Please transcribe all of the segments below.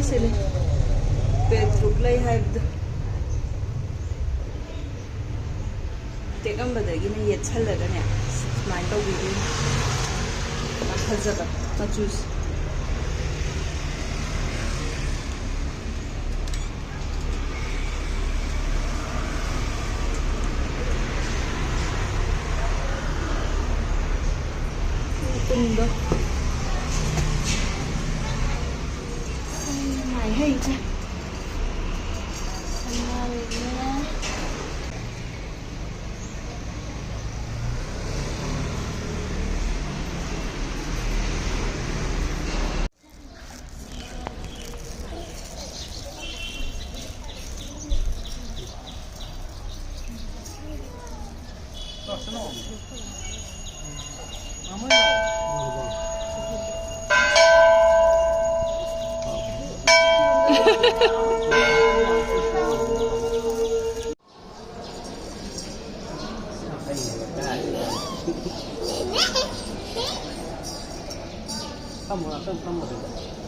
sini. Petruk lay haibado. Tekam badagi na yet chalaga ne. Smile to video. Fazaba. Na choose. Tumba. Mày hay cha.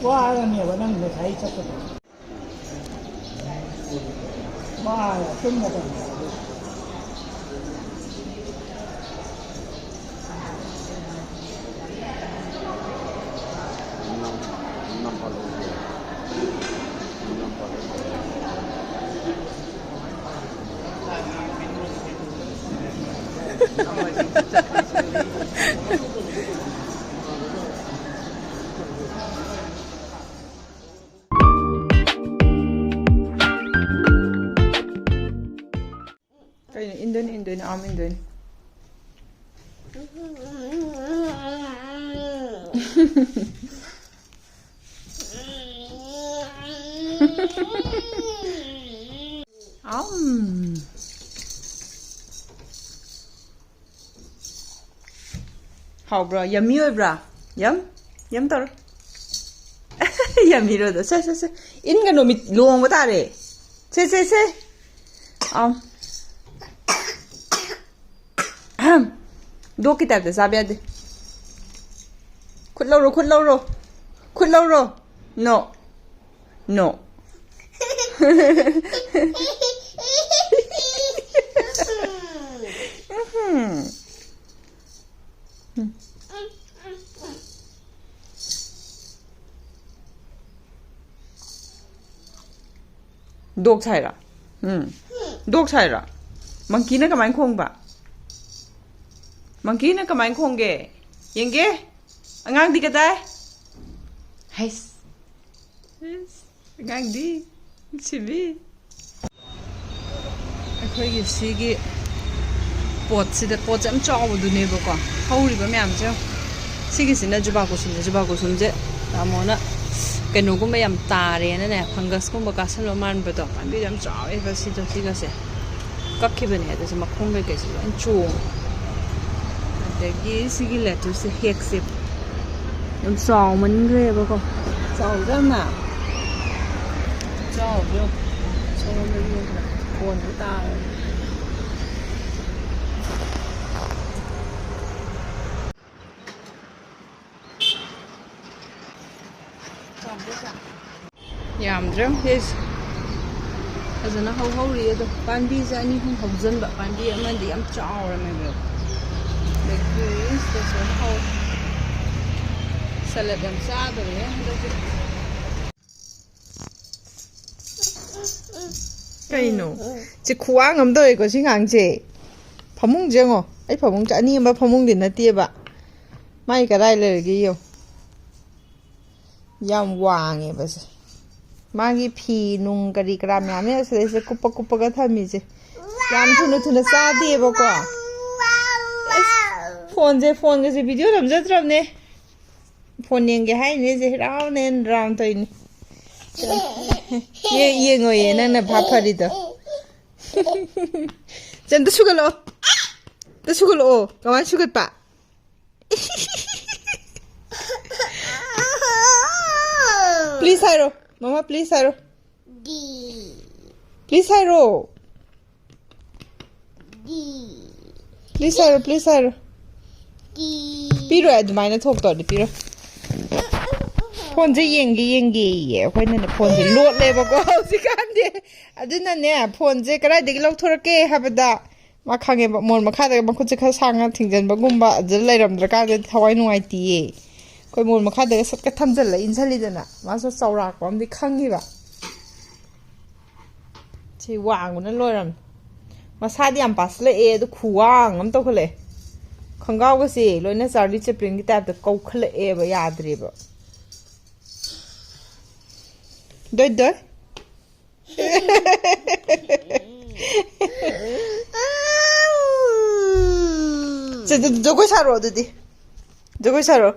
Wah, ini apa namanya? Saya cakap. Wah, semua kan. Indun, arm indun. How bro, yummy bro. Yum tor. Yummy ro da. Say. In ga no mi long ba ta re. Say. Dua kita ada sabi ada. Kut lauro. No. Dog chai ra. Dog chai ra. Monkey na kamain khong ba. Monkey na kamain khong ge. Yenge? Angang di ka tay? Yes. Angang di. Chibi. ꯑꯩꯈꯣꯏꯒꯤ ꯁꯤꯒꯤ ꯄꯣꯠꯁꯤꯗ ꯄꯣꯠꯁꯦ ꯌꯥꯝ ꯆꯥꯎꯕꯗꯨꯅꯦꯕꯀꯣ ꯍꯧꯔꯤꯕ ꯃꯌꯥꯝꯁꯦ ꯁꯤꯒꯤꯁꯤꯅ ꯖꯨꯕꯥ ꯀꯨꯁꯨꯝꯁꯦ ꯇꯥꯃꯣꯅ ꯀꯩꯅꯣꯒꯨꯝꯕ ꯌꯥꯝ ꯇꯥꯔꯦꯅꯅꯦ ꯐꯪꯒꯁꯀꯨꯝꯕ ꯀꯥꯁꯟꯕ ꯃꯥꯟꯕꯗꯣ ꯄꯥꯝꯕꯤꯗꯣ ꯌꯥꯝ ꯆꯥꯎꯋꯦꯕ ꯁꯤꯒꯁꯦ ꯀꯛꯈꯤꯕꯅꯦ ꯑꯗꯨꯁꯨ ꯃꯈꯣꯡ ꯀꯩꯀꯩꯁꯦ ꯂꯣꯏ ꯆꯣꯡꯉꯦ ꯑꯗꯒꯤ ꯁꯤꯒꯤ ꯂꯦꯇꯨꯁꯁꯦ ꯍꯦꯛꯁꯦ ꯌꯥꯝ ꯆꯥꯎꯃꯟꯈ꯭ꯔꯦꯕꯀꯣ ꯆꯥꯎꯗ꯭ꯔꯅ ꯆꯥꯎꯕ꯭ꯔꯣ ꯁꯣꯝꯗꯒꯤ ꯐꯣꯟꯗꯣ ꯇꯥꯔꯦ ꯌꯥꯝꯗ꯭ꯔꯦ ꯍꯦꯁ ꯐꯖꯅ ꯍꯧꯔꯤ ꯑꯗꯣ ꯄꯥꯝꯕꯤꯁꯦ ꯑꯅꯤ ꯑꯍꯨꯝ ꯍꯧꯖꯤꯟꯕ ꯄꯥꯝꯕꯤ ꯑꯃꯗꯤ ꯌꯥꯝ ꯆꯥꯎꯔꯝꯃꯦꯕ ꯑꯗꯒꯤ ꯁꯤꯗꯁꯨ ꯍꯧ ꯁꯂꯠ ꯌꯥꯝ ꯆꯥꯗꯣꯔꯦ ꯍꯟꯗꯛꯇꯤ ꯀꯩꯅꯣ ꯁꯤ ꯈꯨꯋꯥꯡ ꯑꯃ ꯇꯧꯋꯦꯀꯣ ꯁꯤ ꯉꯥꯡꯁꯦ ꯐꯃꯨꯡꯁꯦ ꯌꯦꯡꯉꯣ ꯑꯩ ꯐꯃꯨꯡꯁꯦ ꯑꯅꯤ ꯑꯃ ꯐꯃꯨꯡꯗꯤ ꯅꯠꯇꯦꯕ ꯃꯥꯏ ꯀꯗꯥꯏ ꯂꯩꯔꯒꯦ ꯌꯦꯡꯉꯣ ꯌꯥꯝ ꯋꯥꯡꯉꯦꯕ ꯁꯦ ꯃꯥꯒꯤ ꯐꯤ ꯅꯨꯡ ꯀꯔꯤ ꯀꯔꯥ ꯃꯌꯥꯝꯅꯦ ꯑꯁꯤꯗꯩꯁꯦ ꯀꯨꯞꯄꯒ ꯊꯝꯃꯤꯁꯦ ꯌꯥꯝ ꯊꯨꯅ ꯆꯥꯗꯦꯕꯀꯣ ꯐꯣꯟꯒꯁꯦ ꯚꯤꯗꯤꯑꯣ ꯅꯝꯖꯗ꯭ꯔꯕꯅꯦ ꯐꯣꯟ ꯌꯦꯡꯒꯦ ꯍꯥꯏꯅꯦ ꯁꯦ ꯔꯥꯎꯟ ꯇꯧꯏꯅꯦ ꯌꯦꯡꯉꯣꯌꯦ ꯅꯪꯅ ꯚꯥꯞ ꯐꯔꯤꯗꯣ ꯆꯟꯇ ꯁꯨꯒꯠꯂꯛꯑꯣ ꯀꯃꯥꯏꯅ ꯁꯨꯒꯠꯄ Please 하이로 Mama please 하이로 Please 하이로 Please 하이로 삐로야 ꯑꯗꯨꯃꯥꯏꯅ ꯊꯣꯛꯇꯧꯔꯗꯤ ꯄꯤꯔꯣ 폰제 yengi ꯑꯩꯈꯣꯏꯅꯅꯦ 폰ꯁꯦ ꯂꯣꯠꯂꯦꯕꯀꯣ ꯍꯧꯖꯤꯛꯀꯥꯟꯗꯤ ꯑꯗꯨꯅꯅꯦ ꯐꯣꯟꯁꯦ ꯀꯗꯥꯏꯗꯒꯤ ꯂꯧꯊꯣꯔꯛꯀꯦ ꯍꯥꯏꯕꯗ ꯃꯥ ꯈꯪꯉꯦꯕ ꯃꯣꯟ ꯃꯈꯥꯗ ꯃꯈꯨꯠꯁꯦ ꯈꯔ ꯁꯥꯡꯅ ꯊꯤꯡꯖꯤꯟꯕꯒꯨꯝꯕ ꯑꯗꯨꯗ ꯂꯩꯔꯝꯗ꯭ꯔꯀꯥꯟꯗꯗꯤ ꯊꯋꯥꯏ ꯅꯨꯡꯉꯥꯏꯇꯤꯌꯦ ꯑꯩꯈꯣꯏ ꯃꯣꯟ ꯃꯈꯥꯗꯒ ꯁꯠꯀ ꯊꯝꯖꯤꯜꯂ ꯏꯟꯁꯤꯜꯂꯤꯗꯅ ꯃꯥꯁꯨ ꯆꯥꯎꯔꯥꯛꯄ ꯑꯃꯗꯤ ꯈꯪꯉꯤꯕ ꯁꯤ ꯋꯥꯡꯕꯅ ꯂꯣꯏꯔꯝꯃꯦ ꯃꯁꯥꯗꯤ ꯌꯥꯝ ꯄꯥꯁꯤꯜꯂꯛꯑꯦ ꯑꯗꯨ ꯈꯨꯋꯥꯡ ꯑꯃ ꯇꯧꯈꯠꯂꯛꯑꯦ ꯈꯣꯡꯒ꯭ꯔꯥꯎꯒꯁꯦ ꯂꯣꯏꯅ ꯆꯥꯔꯂꯤ ꯆꯦꯄ꯭ꯂꯤꯟꯒꯤ ꯇꯥꯏꯞꯇ ꯀꯧꯈꯠꯂꯛꯑꯦꯕ ꯌꯥꯗ꯭ꯔꯦꯕ ꯗꯣꯏ ꯗꯣꯏ 저거 사러 어디디? 저거 사러.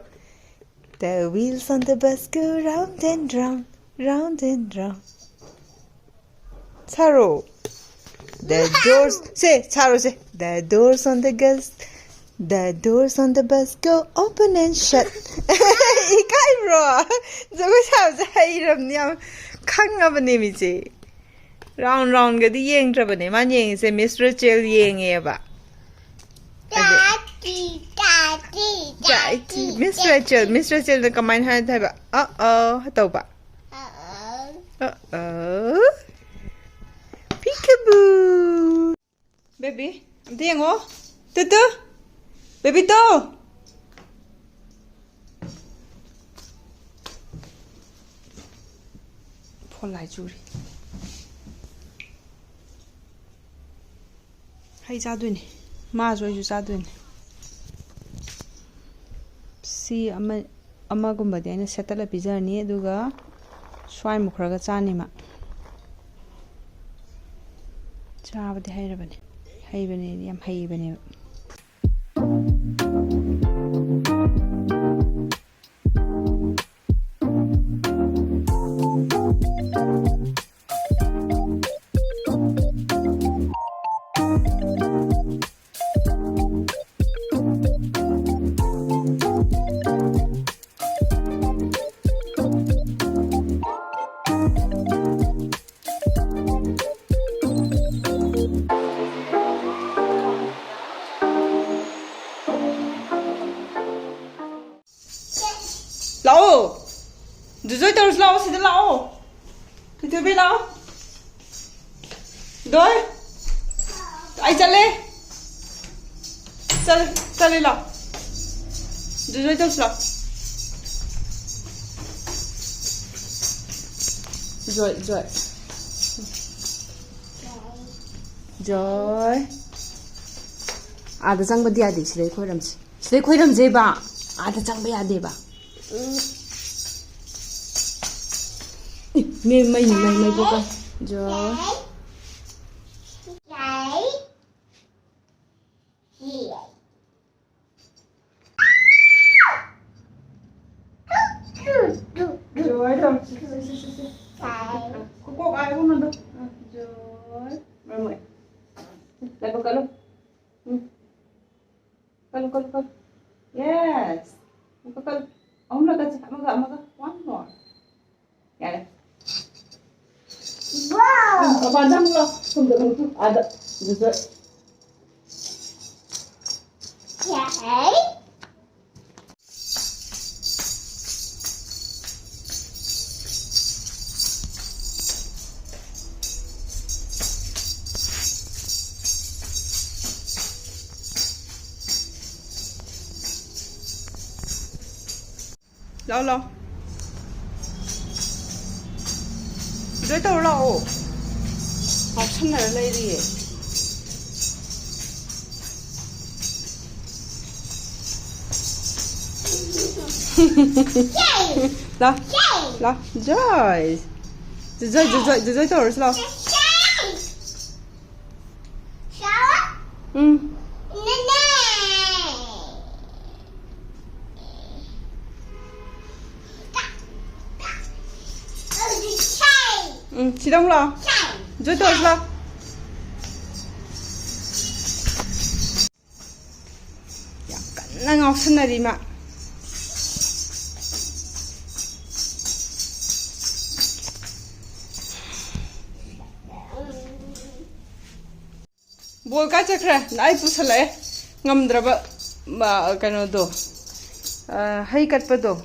The wheels on the bus go round and round, round and round. 사러. The doors. Say, 사러 say. The doors on the bus go open and shut. 이까이 bro. 저거 사서 이름이 강하버님이지. Round round gadi yeng trabane man yeng se Mr. Chel yeng eba. Daddy. Mr. Chel na kamay ha ba. Hataw ba. Peekaboo. Baby, am tiyang oh. Tutu. Baby to. Polai juri. Hay 자두니 마저 주 자두니 시 아마ꯒꯨꯝꯕꯗꯤ ꯑꯩꯅ ꯁꯦꯠꯇꯠꯂ ꯄꯤꯖꯔꯅꯤ ꯑꯗꯨꯒ ꯁ꯭ꯋꯥꯏ ꯃꯨꯛꯈ꯭ꯔꯒ ꯆꯥꯅꯤꯃ ꯆꯥꯕꯗꯤ ꯍꯩꯕꯅꯦ ꯌꯥꯝ ꯍꯩꯕꯅꯦꯕ Lão rồi tao lão sẽ lão thì tôi biết lão rồi ai chạy lên lão rồi tao lão rồi à the chang ba dia di sile khoiram je ba à the chang ba ya de ba mày vô con rồi rồi đâu cô ai cũng được rồi mày lại vào luôn con yes con ông là cái one more yeah wow padam lo untuk ada juga okay lâu rồi tao lâu học sinh này lấy đi đó rồi tao rồi sao 시동 러 rồi tôi lo 약간 ngaosannaba 뭘 까짝그래 나이 부설래 ngamdraba kano do hay katpa do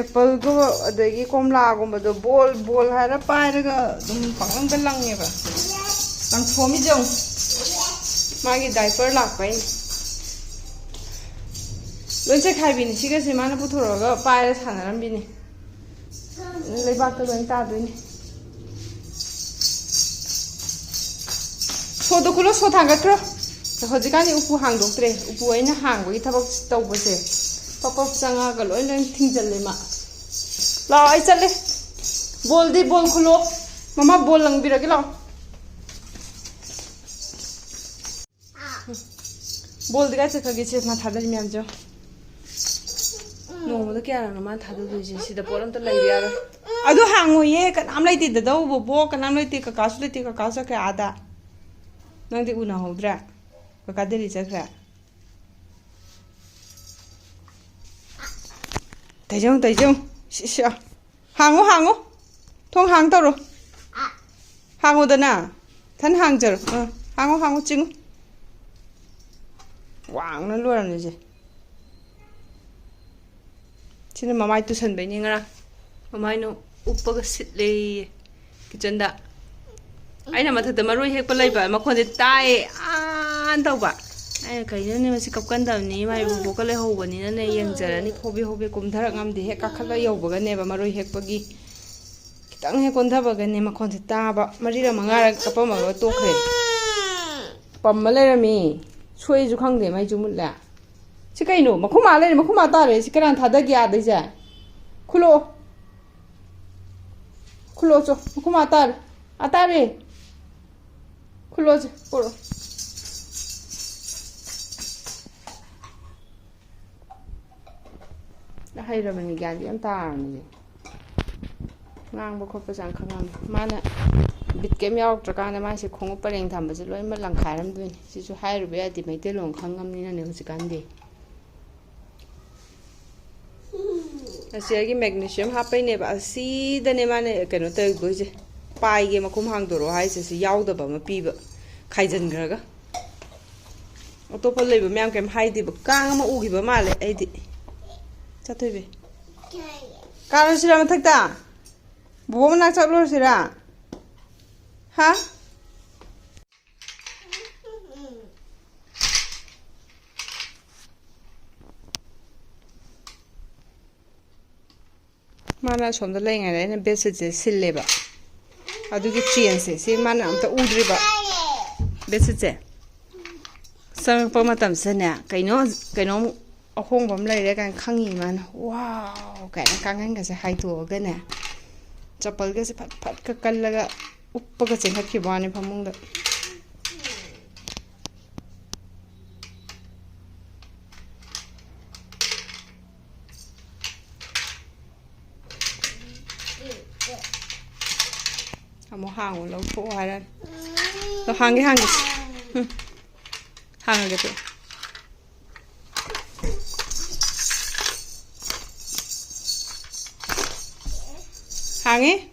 ꯑꯦꯄꯜꯒ ꯑꯗꯒꯤ ꯀꯣꯝꯂꯥꯒꯨꯝꯕꯗꯣ ꯕꯣꯜ ꯕꯣꯜ ꯍꯥꯏꯔ ꯄꯥꯏꯔꯒ ꯑꯗꯨꯝ ꯄꯪꯂꯪꯗ ꯂꯪꯉꯦꯕ ꯂꯪꯊꯣꯛꯑꯝꯃꯤꯖꯦ ꯃꯥꯒꯤ diaper ꯂꯥꯛꯄꯩ ꯂꯣꯏ ꯆꯦꯈꯥꯏꯕꯤꯅꯤ ꯁꯤꯒꯁꯦ ꯃꯥꯅ ꯄꯨꯊꯣꯔꯛꯑꯒ ꯄꯥꯏꯔ ꯁꯥꯟꯅꯔꯝꯕꯤꯅꯤ ꯂꯩꯕꯥꯛꯇ ꯂꯣꯏ ꯇꯥꯗꯣꯏꯅꯤ ꯁꯣꯗꯣ ꯈꯨꯜꯂꯣ ꯁꯣ ꯊꯥꯡꯒꯠꯈ꯭ꯔꯣ ꯍꯧꯖꯤꯛꯀꯥꯟꯗꯤ ꯎꯄꯨ ꯍꯥꯡꯗꯣꯛꯇ꯭ꯔꯦ ꯎꯄꯨ ꯑꯩꯅ ꯍꯥꯡꯕꯒꯤ ꯊꯕꯛ ꯇꯧꯕꯁꯦ ꯄꯞ ꯆꯪꯉꯒ ꯂꯣꯏ ꯊꯤꯡꯖꯜꯂꯦ ꯃꯥ ꯂꯥꯛꯑꯣ ꯑꯩ ꯆꯠꯂꯦ ꯕꯣꯜꯗꯤ ꯕꯣꯜ ꯈꯨꯜꯂꯣ ꯃꯃꯥ ꯕꯣꯜ ꯂꯪꯕꯤꯔꯒꯦ ꯂꯥꯛꯑꯣ ꯕꯣꯜꯗꯤ ꯀꯥꯏ ꯆꯠꯈ꯭ꯔꯒꯦ ꯁꯦ ꯃꯥ ꯊꯥꯗꯔꯤ ꯃꯌꯥꯝꯁꯦ ꯅꯣꯡꯃꯗ ꯀꯌꯥꯔꯛꯅꯣ ꯃꯥ ꯊꯥꯗꯣꯛꯇꯣꯏꯁꯦ ꯁꯤꯗ ꯄꯣꯠ ꯑꯝꯇ ꯂꯩꯕ ꯌꯥꯔꯣꯏ ꯑꯗꯨ ꯍꯥꯡꯉꯣꯏꯌꯦ ꯀꯅꯥꯝ ꯂꯩꯇꯦ ꯗꯗꯧ ꯕꯣꯕꯣꯛ ꯀꯅꯥꯝ ꯂꯩꯇꯦ ꯀꯀꯥꯁꯨ ꯂꯩꯇꯦ ꯀꯀꯥ ꯆꯠꯈ꯭ꯔꯦ ꯑꯥꯗ ꯅꯪꯗꯤ ꯎꯅꯍꯧꯗ꯭ꯔꯦ ꯀꯀꯥ ꯗꯦꯜꯂꯤ ꯆꯠꯈ꯭ꯔꯦ ꯇꯩꯖꯧ ꯁꯤꯁ ꯍꯥꯡꯉꯣ ꯍꯥꯡꯉꯣ ꯊꯣꯡ ꯍꯥꯡ ꯇꯧꯔꯣ ꯍꯥꯡꯉꯣꯗꯅ ꯊꯟ ꯍꯥꯡꯖꯔꯣ ꯍꯥꯡꯉꯣ ꯆꯤꯡꯉꯨ ꯋꯥꯡꯅ ꯂꯣꯏꯔꯝꯅꯤꯁꯦ sini mamai tu san beni ngara mamai no uppaga sitle kitchen da aina matha da maroi hek palai ba makhon de tai an tau ba aina kaina ne masi kapkan da ni mai bu ko le ho bani na ne yang jarani hobi hobi kum dharak ngam de hek ka khala yow ba ga ne ba maroi hek pagi kitang he kon dha ba ga ne makhon de ta ba mari ra mangara kapam ma to khre pam ma le ra mi soi ju khang de mai ju mut la si kai no makhuma le makhuma ta re si karan tha da gya de ja khulo cho makhuma ta ata re khulo je poro da hai ra bani gya di am ta ni ngang ba khop pa jang khangam mana bit kem yaw tra ka na ma se khong pareng tham ba je loi ma lang khai ram duin si su hai ru be ati mai te long khangam ni na ne hu kan de asiagi magnesium hapai ne ba si da ne ma ne kano ta go je pai ge makhum hang do ro hai se si yaw da ba ma pi ba khai jan gra ga auto pol le ba myam kem hai di ba kang ma u gi ba ma le ai di cha thoi be ka ro sira ma thak ta bo ma nak chak lo sira ha mana somda lai ngai na bed se sille ba adugi chain se mana amta udri ba bed se sang pa matam se ne kaino ahong bam lai re kan khangi man wow kai na kangan ga se hai to ga ne chapal ga se phat ka kal laga uppa ga chenghat ki bani phamung da amo hang lo tho hai ran lo hang ge hang ge to hang ge